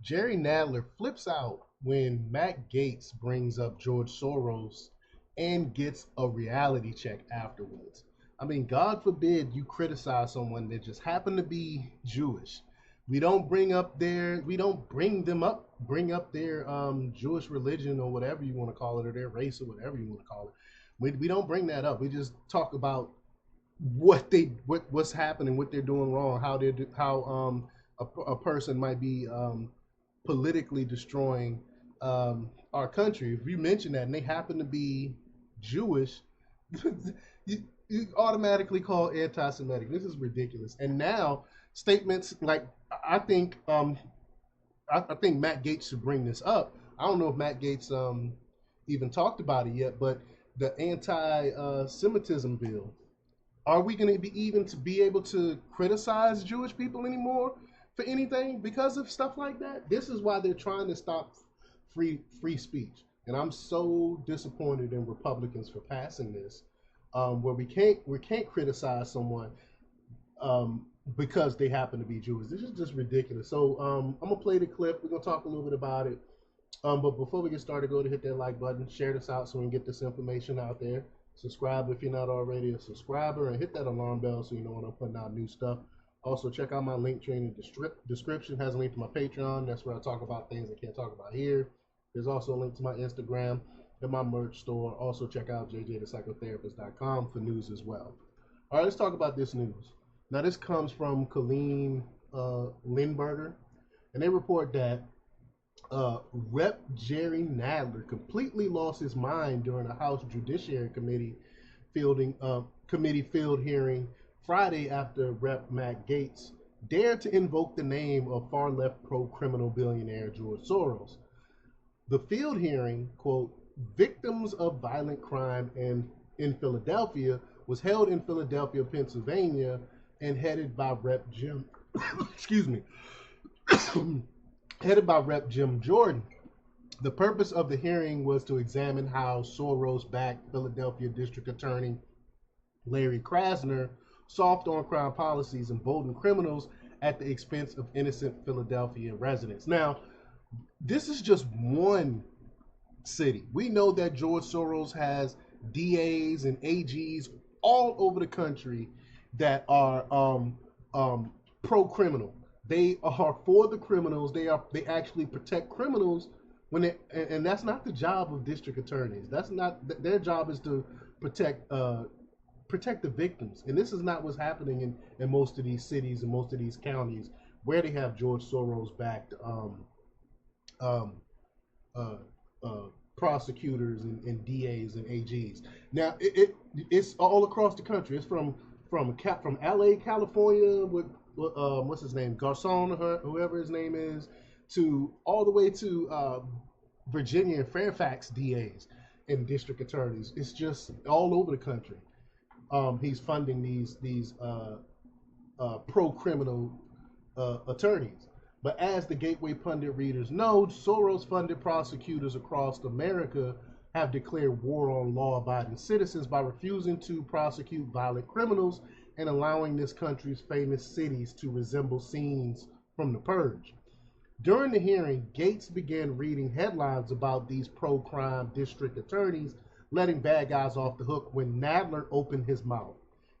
Jerry Nadler flips out when Matt Gaetz brings up George Soros and gets a reality check afterwards. I mean, God forbid you criticize someone that just happened to be Jewish. We don't bring up their Jewish religion or whatever you want to call it, or their race or whatever you want to call it. We don't bring that up. We just talk about what's happening, what they're doing wrong, how a person might be politically destroying our country. If you mention that and they happen to be Jewish, you automatically call anti-Semitic. This is ridiculous. And now statements like I think I think Matt Gaetz should bring this up. I don't know if Matt Gaetz even talked about it yet, but the anti-Semitism bill. Are we going to be even to be able to criticize Jewish people anymore for anything because of stuff like that? This is why they're trying to stop free speech, and I'm so disappointed in Republicans for passing this, where we can't criticize someone because they happen to be Jewish. This is just ridiculous. So I'm gonna play the clip. We're gonna talk a little bit about it. But before we get started, go to hit that like button, share this out so we can get this information out there. Subscribe if you're not already a subscriber, and hit that alarm bell so you know when I'm putting out new stuff. Also, check out my link tree in the description. It has a link to my Patreon. That's where I talk about things I can't talk about here. There's also a link to my Instagram and my merch store. Also, check out jjthepsychotherapist.com for news as well. All right, let's talk about this news. Now, this comes from Colleen Lindberger, and they report that Rep. Jerry Nadler completely lost his mind during a House Judiciary Committee field hearing Friday after Rep. Matt Gaetz dared to invoke the name of far-left pro-criminal billionaire George Soros. The field hearing, quote, "Victims of Violent Crime in Philadelphia," was held in Philadelphia, Pennsylvania, and headed by Rep. Jim, excuse me, headed by Rep. Jim Jordan. The purpose of the hearing was to examine how Soros-backed Philadelphia District Attorney Larry Krasner soft on crime policies embolden criminals at the expense of innocent Philadelphia residents. Now, this is just one city. We know that George Soros has DAs and AGs all over the country that are pro-criminal. They are for the criminals. They actually protect criminals and that's not the job of district attorneys. That's not their job is to protect the victims. And this is not what's happening in most of these cities and most of these counties where they have George Soros backed prosecutors and DAs and AGs. Now it's all across the country. It's from LA, California, with what's his name, Garcon, whoever his name is, to all the way to Virginia and Fairfax DAs and district attorneys. It's just all over the country. He's funding these pro-criminal attorneys. But as the Gateway Pundit readers know, Soros-funded prosecutors across America have declared war on law-abiding citizens by refusing to prosecute violent criminals and allowing this country's famous cities to resemble scenes from the Purge. During the hearing, Gaetz began reading headlines about these pro-crime district attorneys letting bad guys off the hook when Nadler opened his mouth.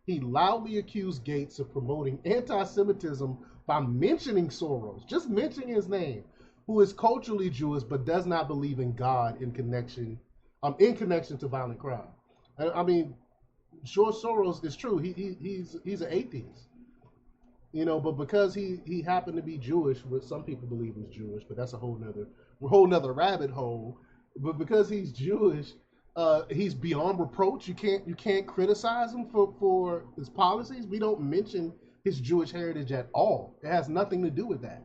He loudly accused Gaetz of promoting anti-Semitism by mentioning Soros, just mentioning his name, who is culturally Jewish but does not believe in God in connection to violent crime. I mean, George Soros is true. He's an atheist, but because he happened to be Jewish, what some people believe is Jewish, but that's a whole nother rabbit hole. But because he's Jewish, he's beyond reproach. You can't criticize him for his policies. We don't mention his Jewish heritage at all. It has nothing to do with that.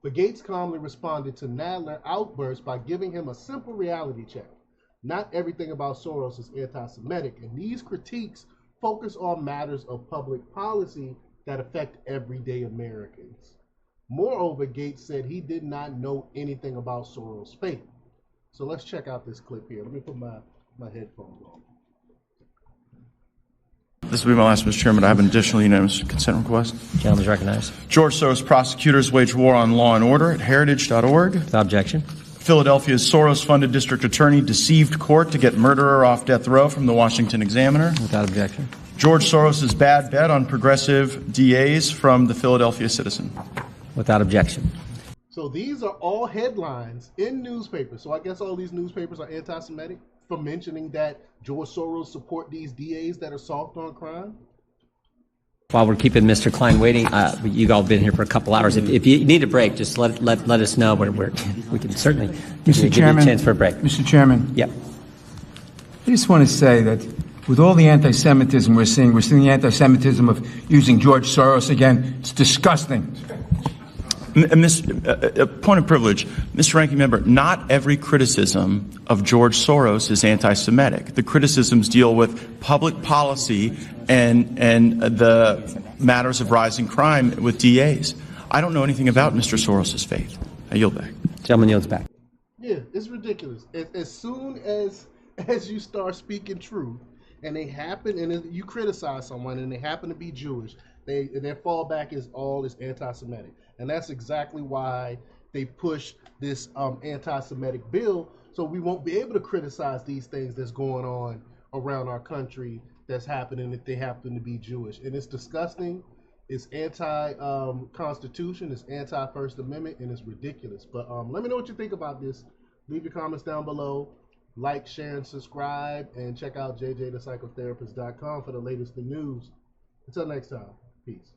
But Gaetz calmly responded to Nadler's outburst by giving him a simple reality check. Not everything about Soros is anti-Semitic, and these critiques focus on matters of public policy that affect everyday Americans. Moreover, Gaetz said he did not know anything about Soros' fate. So let's check out this clip here. Let me put my headphones on. This will be my last, Mr. Chairman. I have an additional unanimous consent request. Gentleman is recognized. George Soros prosecutors wage war on law and order at heritage.org. Without objection. Philadelphia's Soros-funded district attorney deceived court to get murderer off death row from the Washington Examiner. Without objection. George Soros' bad bet on progressive DAs from the Philadelphia Citizen. Without objection. So these are all headlines in newspapers. So I guess all these newspapers are anti-Semitic for mentioning that George Soros support these DAs that are soft on crime. While we're keeping Mr. Klein waiting, you all have been here for a couple hours. If you need a break, just let us know. We can certainly give you a chance for a break. Mr. Chairman. Yeah. I just want to say that with all the anti-Semitism we're seeing the anti-Semitism of using George Soros again. It's disgusting. Point of privilege, Mr. Ranking Member, not every criticism of George Soros is anti-Semitic. The criticisms deal with public policy and the matters of rising crime with DAs. I don't know anything about Mr. Soros' faith. I yield back. Gentleman yields back. Yeah, it's ridiculous. As soon as you start speaking truth, and they happen, and you criticize someone, and they happen to be Jewish, their fallback is anti-Semitic. And that's exactly why they push this anti-Semitic bill, so we won't be able to criticize these things that's going on around our country that's happening if they happen to be Jewish. And it's disgusting, it's anti-Constitution, it's anti-First Amendment, and it's ridiculous. But let me know what you think about this. Leave your comments down below. Like, share, and subscribe, and check out jjthepsychotherapist.com for the latest news. Until next time, peace.